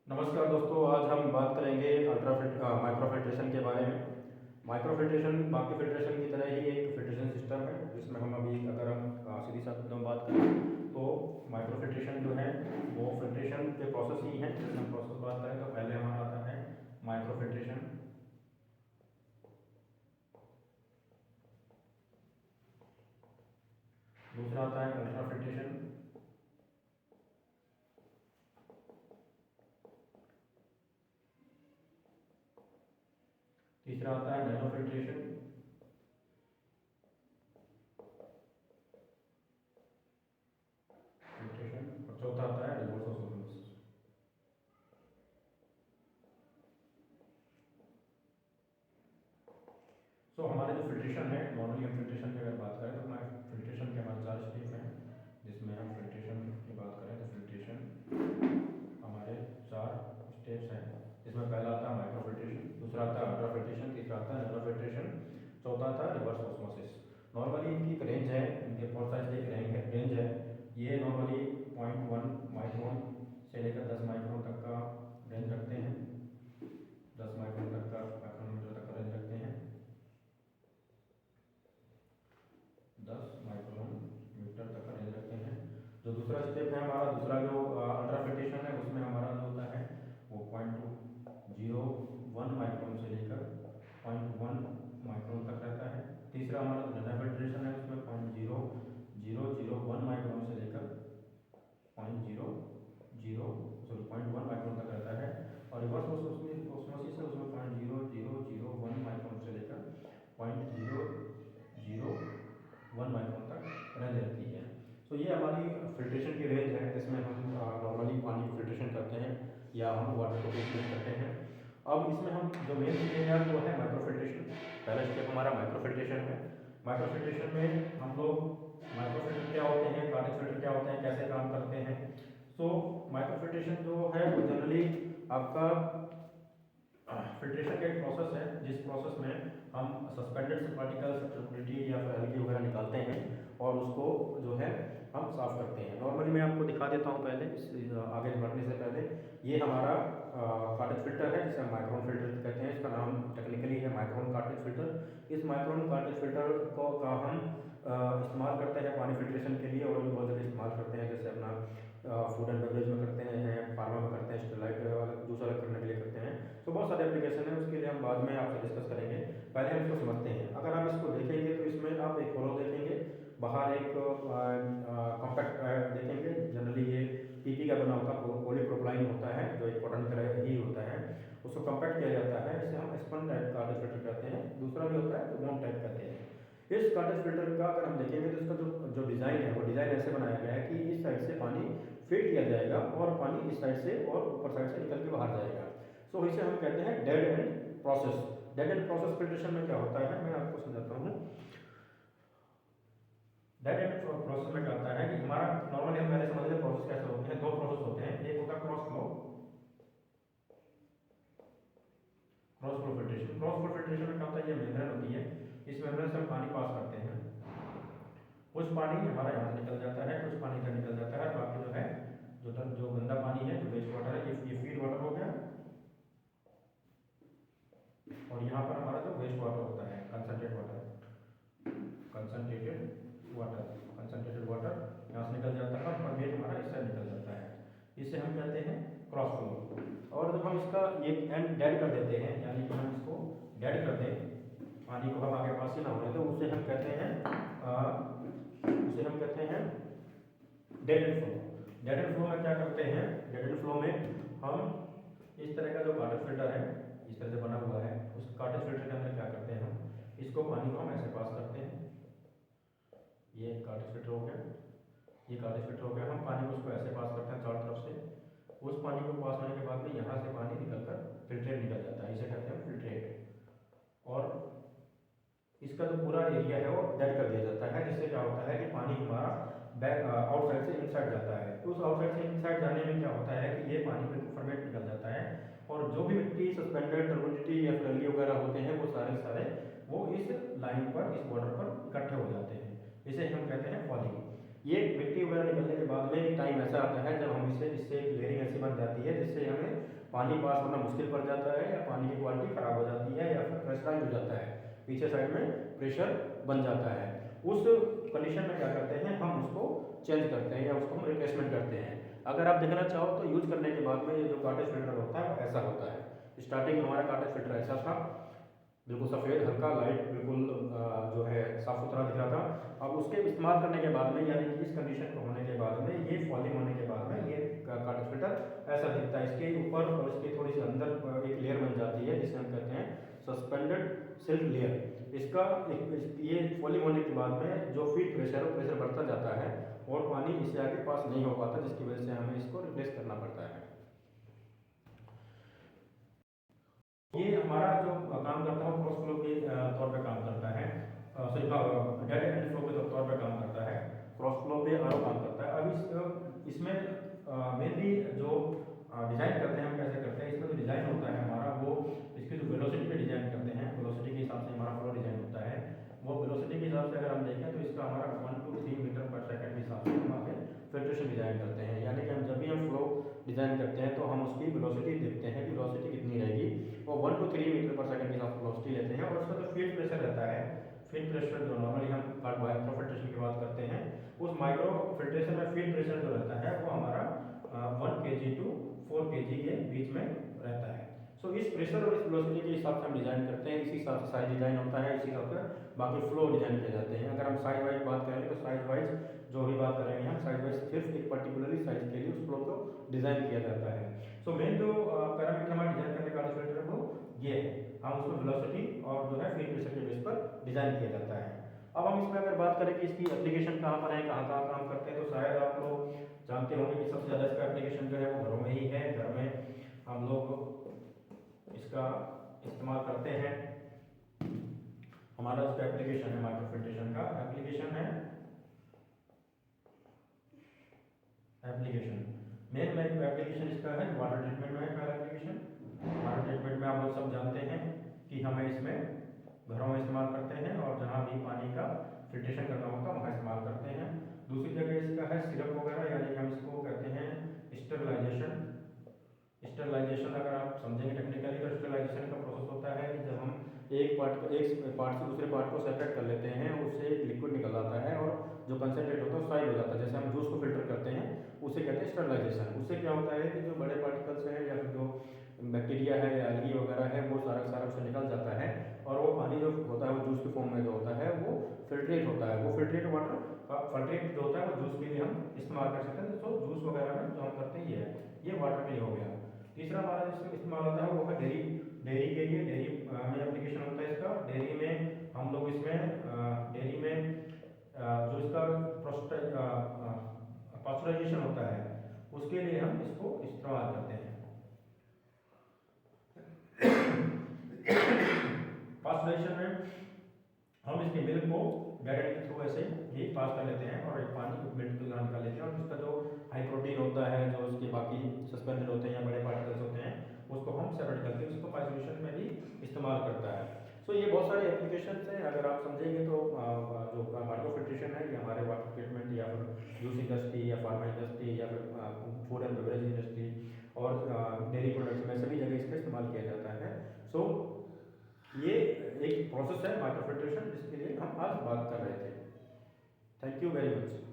नमस्कार दोस्तों, आज हम बात करेंगे माइक्रोफिल्ट्रेशन के बारे में। माइक्रोफिल्ट्रेशन बाकी फिल्ट्रेशन की तरह ही एक फिल्ट्रेशन सिस्टम है, जिसमें हम अभी अगर हम सीधी शब्दों में बात करें तो माइक्रोफिल्ट्रेशन जो है वो फिल्ट्रेशन के प्रोसेस ही है। जैसे हम प्रोसेस बात करें तो पहले हमारा आता है माइक्रोफिल्ट्रेशन, दूसरा आता है अल्ट्राफिल्ट्रेशन, तीसरा आता है नैनो फिल्ट्रेशन, और चौथा आता है रिवर्स ऑस्मोसिस। हमारे जो फिल्ट्रेशन है, नॉर्मली हम फिल्ट्रेशन की अगर बात करें तो हमारे फिल्ट्रेशन के हमारे 4 स्टेप हैं। जिसमें हम फिल्ट्रेशन की बात करें तो फिल्ट्रेशन हमारे 4 स्टेप्स हैं। जिसमें पहला आता है माइक्रो फिल्ट्रेशन, दूसरा आता है अल्ट्रा फिल्ट्रेशन, तीसरा आता है नैनो फिल्ट्रेशन, चौथा आता है रिवर्स ऑस्मोसिस। नॉर्मली इनकी एक रेंज है, इनके फोर साइज की एक रेंज है। ये नॉर्मली 0.1 माइक्रोन से लेकर 10 माइक्रोन तक का रेंज रखते हैं। 10 माइक्रोन तक का माइक्रोमीटर तक का रेंज रखते हैं। 10 माइक्रोन मीटर तक का रेंज रखते हैं। जो दूसरा स्टेप है हमारा, दूसरा जो अल्ट्रा फिल्ट्रेशन है, उसमें हमारा जो होता है वो 0.01 माइक्रोन से लेकर 0.1 माइक्रोन तक रहता है। तीसरा हमारा नैनो फिल्ट्रेशन है, उसमें 0.0001 माइक्रोन से लेकर 0.1 माइक्रोन तक रहता है। और रिवर्स ऑस्मोसिस है, उसमें 0.0001 माइक्रोन से लेकर 0.001 माइक्रोन तक रेंज रहती है। ये हमारी फिल्ट्रेशन की रेंज है, जिसमें हम नॉर्मली पानी को फिल्ट्रेशन करते हैं या हम वाटर को फिल्ट्रेशन करते हैं। अब इसमें हम जो मेन चीज़ें हैं वो है माइक्रो फिल्ट्रेशन। पहला स्टेप हमारा माइक्रो फिल्ट्रेशन है। माइक्रो फिल्ट्रेशन में हम लोग माइक्रो फिल्टर क्या होते हैं, कार्टेज फिल्टर क्या होते हैं, कैसे काम करते हैं। माइक्रो फिल्ट्रेशन जो है वो जनरली आपका फिल्ट्रेशन का एक प्रोसेस है, जिस प्रोसेस में हम सस्पेंडेड पार्टिकल्स, ट्यूबिलिटी या फिर एल्गी वगैरह निकालते हैं और उसको जो है हम साफ करते हैं। नॉर्मली मैं आपको दिखा देता हूँ पहले, आगे बढ़ने से पहले। ये हमारा कार्टेज फिल्टर है, जिसे हम माइक्रोन फिल्टर कहते हैं। इसका नाम टेक्निकली है माइक्रोन कार्टेज फिल्टर। इस माइक्रोन कार्टेज फिल्टर को का हम इस्तेमाल करते हैं पानी फिल्ट्रेशन के लिए, और भी बहुत जगह इस्तेमाल करते हैं। जैसे अपना फूड एंड बेवरेज में करते हैं, फार्मा में करते हैं, स्टेरलाइट जूस अलग करने के लिए करते हैं। बहुत सारे एप्लीकेशन है, उसके लिए हम बाद में आपसे डिस्कस करेंगे। पहले हम इसको समझते हैं। अगर आप इसको देखेंगे तो इसमें आप एक होलो देखेंगे, बाहर एक कॉम्पैक्ट देखेंगे। जनरली ये पीपी का बना होता है, पॉलीप्रोपिलीन होता है, जो एक कॉटन तरह ही होता है। उसको कॉम्पैक्ट किया जाता है, इसे हम स्पन टाइप कार्टेज फिल्टर कहते हैं। दूसरा भी होता है तो बोन टाइप कहते हैं। इस कार्टेज फिल्टर का अगर हम देखेंगे तो इसका जो जो डिज़ाइन है वो डिज़ाइन ऐसे बनाया गया है कि इस साइड से पानी फीड किया जाएगा और पानी इस साइड से और ऊपर साइड से निकल के बाहर जाएगा। इसे हम कहते हैं dead and process. Dead and process filtration में क्या होता है, मैं आपको समझाता हूँ। डेड एंड प्रोसेस में क्या होता है कि हमारा नॉर्मली हम पहले समझ लें प्रोसेस कैसे होते हैं। दो प्रोसेस होते हैं, एक होता है cross flow filtration. Cross flow filtration में क्या होता है, ये मेम्ब्रेन होती है, इस मेम्ब्रेन से हम पानी पास करते हैं। कुछ पानी हमारा यहाँ से निकल जाता है, कुछ पानी इधर निकल जाता है, बाकी जो है जो गंदा पानी है, जो वेस्ट वाटर है, ये फीड वाटर हो गया। और यहाँ पर हमारा जो वेस्ट वाटर होता है, कंसनट्रेटेड वाटर यहाँ से निकल जाता है, और वेट हमारा इस साइड निकल जाता है। इसे हम कहते हैं क्रॉस फ्लो। और जब हम इसका एक एंड डेड कर देते हैं, यानी कि हम इसको डेड कर दें, पानी को हम आगे पास ही ना होने, तो उसे हम कहते हैं dead and flow. Dead and flow में क्या करते हैं, डेड एंड फ्लो में हम इस तरह का जो कार्टेज फिल्टर है, इस तरह से बना हुआ है, उस कार्टेज फिल्टर के अंदर क्या करते हैं, हम इसको पानी को हम ऐसे पास करते हैं। ये कार्टेज फिल्टर हो गया, ये कार्टेज फिल्टर हो गया। हम पानी को उसको ऐसे पास करते हैं चारों तरफ से। उस पानी को पास होने के बाद में यहाँ से पानी निकलकर फिल्ट्रेट निकल जाता है, इसे कहते हैं फिल्ट्रेट। और इसका जो पूरा एरिया है वो डेड कर दिया जाता है, जिससे क्या होता है कि पानी हमारा बैक आउटसाइड से इनसाइड जाता है। तो उस आउटसाइड से इनसाइड जाने में क्या होता है कि ये पानी बिल्कुल फॉर्मेट निकल जाता है, और जो भी मिट्टी, सस्पेंडेड टर्बिडिटी या फिर एल्गी वगैरह होते हैं, वो सारे वो इस लाइन पर, इस बॉर्डर पर इकट्ठे हो जाते हैं। इसे हम कहते हैं फॉलिंग। ये मिट्टी वगैरह निकलने के बाद में एक टाइम ऐसा आता है जब हम इससे एक लेयरिंग ऐसी बन जाती है जिससे हमें पानी पास होना मुश्किल पड़ जाता है, या पानी की क्वालिटी खराब हो जाती है, या फिर प्रेशराइज हो जाता है, पीछे साइड में प्रेशर बन जाता है। उस कंडीशन में क्या करते हैं, हम उसको चेंज करते हैं या उसको हम रिप्लेसमेंट करते हैं। अगर आप देखना चाहो तो यूज करने के बाद में ये जो कॉटेज फिल्टर होता है वो ऐसा होता है। स्टार्टिंग में हमारा कॉटेज फिल्टर ऐसा था, बिल्कुल सफ़ेद हल्का लाइट, बिल्कुल जो है साफ़ सुथरा दिख रहा था। अब उसके इस्तेमाल करने के बाद में, यानी कि इस कंडीशन को होने के बाद में, ये फॉलिंग होने के बाद में ये कॉटेज फिल्टर ऐसा दिखता है। इसके ऊपर और इसके थोड़ी सी अंदर एक लेयर बन जाती है जिसे हम कहते हैं सस्पेंडेड सिल्क लेयर। इसका ये फॉलिंग होने के बाद में जो फीड प्रेशर है वो प्रेशर बढ़ता जाता है और पानी इससे आगे पास नहीं हो पाता, जिसकी वजह से हमें इसको रिप्लेस करना पड़ता है। ये हमारा जो काम करता है वो क्रॉस फ्लो के तौर पे काम करता है, सॉरी डेड एंड फ्लो के तौर पे काम करता है, क्रॉस फ्लो पे आरो काम करता है। अब इसमें मेनली जो डिज़ाइन करते हैं हम कैसे करते हैं, इसमें जो डिज़ाइन होता है हमारा वो इसकी जो वेलोसिटी पे डिज़ाइन करते हैं, वेलोसिटी के हिसाब से हमारा फ्लो डिज़ाइन होता है। वो वेलोसिटी के हिसाब से अगर हम देखें तो इसका हमारा 1 to 3 मीटर पर सेकंड के हिसाब से हम आगे फिल्ट्रेशन डिज़ाइन करते हैं। यानी कि हम जब भी हम फ्लो डिज़ाइन करते हैं तो हम उसकी वेलोसिटी देखते हैं कि वेलोसिटी कितनी रहेगी, वो 1 to 3 मीटर पर सेकंड के हिसाब से वेलोसिटी लेते हैं। और उसका जो फीड प्रेशर रहता है, फीड प्रेशर जो नॉर्मली हम माइक्रो फिल्ट्रेशन की बात करते हैं, उस माइक्रो फिल्ट्रेशन में फीड प्रेशर जो रहता है वो हमारा 1 kg to 4 kg के बीच में रहता है। सो इस प्रेशर और इस वेलोसिटी के हिसाब से हम डिज़ाइन करते हैं, इसी हिसाब से साइज डिज़ाइन होता है, इसी हिसाब से बाकी फ्लो डिज़ाइन किए जाते हैं। अगर हम साइज वाइज बात करेंगे तो साइज वाइज जो भी बात करेंगे हम, साइज वाइज सिर्फ एक पर्टिकुलरली साइज के लिए उस फ्लो को डिज़ाइन किया जाता है। सो मेन जो पैरामीटर हमारे डिज़ाइन करने का फिल्टर है वो ये है, हम उसमें वेलोसिटी और जो है फीड प्रेशर के बेस पर डिज़ाइन किया जाता है। अब हम इसमें अगर बात करें कि इसकी एप्लीकेशन कहाँ पर है, कहाँ कहाँ काम करते हैं, तो शायद आप लोग जानते होंगे कि सबसे ज़्यादा इसका एप्लीकेशन जो है वो घरों में ही है। घर में हम लोग इसका इस्तेमाल करते हैं। हमारा उसका एप्लीकेशन है, माइक्रो फिल्ट्रेशन का एप्लीकेशन है, एप्लीकेशन मेन एप्लीकेशन इसका है वाटर ट्रीटमेंट में है। पहला एप्लीकेशन वाटर ट्रीटमेंट में आप लोग सब जानते हैं कि हमें इसमें घरों में इस्तेमाल करते हैं और जहाँ भी पानी का फिल्ट्रेशन करना होता है वहाँ इस्तेमाल करते हैं। दूसरी जगह इसका है सिरप वगैरह, यानी हम इसको कहते हैं स्टरलाइजेशन। स्टरलाइजेशन अगर आप समझेंगे टेक्निकली तो स्टरलाइजेशन का प्रोसेस होता है कि जब हम एक पार्ट से दूसरे पार्ट को सेपरेट कर लेते हैं, उससे एक लिक्विड निकल आता है और जो कंसनट्रेट होता है वो साइड हो जाता है। जैसे हम जूस को फिल्टर करते हैं उसे कहते हैं स्टरलाइजेशन। उससे क्या होता है कि जो बड़े पार्टिकल्स हैं या फिर जो बैक्टीरिया है या एल्गी वगैरह है वो सारा सारा उससे निकल जाता है और वो पानी जो होता है वो जूस के फॉर्म में जो होता है वो फिल्ट्रेट होता है। वो फिल्ट्रेट वाटर फिल्ट्रेट जो होता है वो जूस के लिए हम इस्तेमाल कर सकते हैं। तो जूस वगैरह में जो हम करते हैं ये वाटर के लिए हो गया। तीसरा हमारा जिसमें इस्तेमाल होता है वो है डेयरी। डेयरी के लिए डेयरी में एप्लीकेशन होता है इसका। डेयरी में हम लोग इसमें डेयरी में जो इसका पास्चराइजेशन होता है उसके लिए हम इसको इस्तेमाल करते हैं। पास्चराइजेशन में हम इसके मिल्क को डायरेक्ट के थ्रू ऐसे ही पास कर लेते हैं और एक पानी मिल्क को निकाल लेते हैं और उसका जो हाई प्रोटीन होता है, जो उसके बाकी सस्पेंडेड होते हैं या बड़े पार्टिकल्स होते हैं, उसको हम सेपरेट करते हैं, उसको पास्चराइजेशन में भी इस्तेमाल करता है। सो ये बहुत सारे एप्लीकेशन हैं। अगर आप समझेंगे तो जो माइक्रो फिल्ट्रेशन है ये हमारे वाटर ट्रीटमेंट या फिर जूस इंडस्ट्री या फार्मा इंडस्ट्री या फिर फूड एंड बेवरेज इंडस्ट्री और डेयरी प्रोडक्ट्स में सभी जगह इसका इस्तेमाल किया जाता है। सो ये एक प्रोसेस है माइक्रो फिल्ट्रेशन जिसके लिए हम आज बात कर रहे थे। Thank you very much.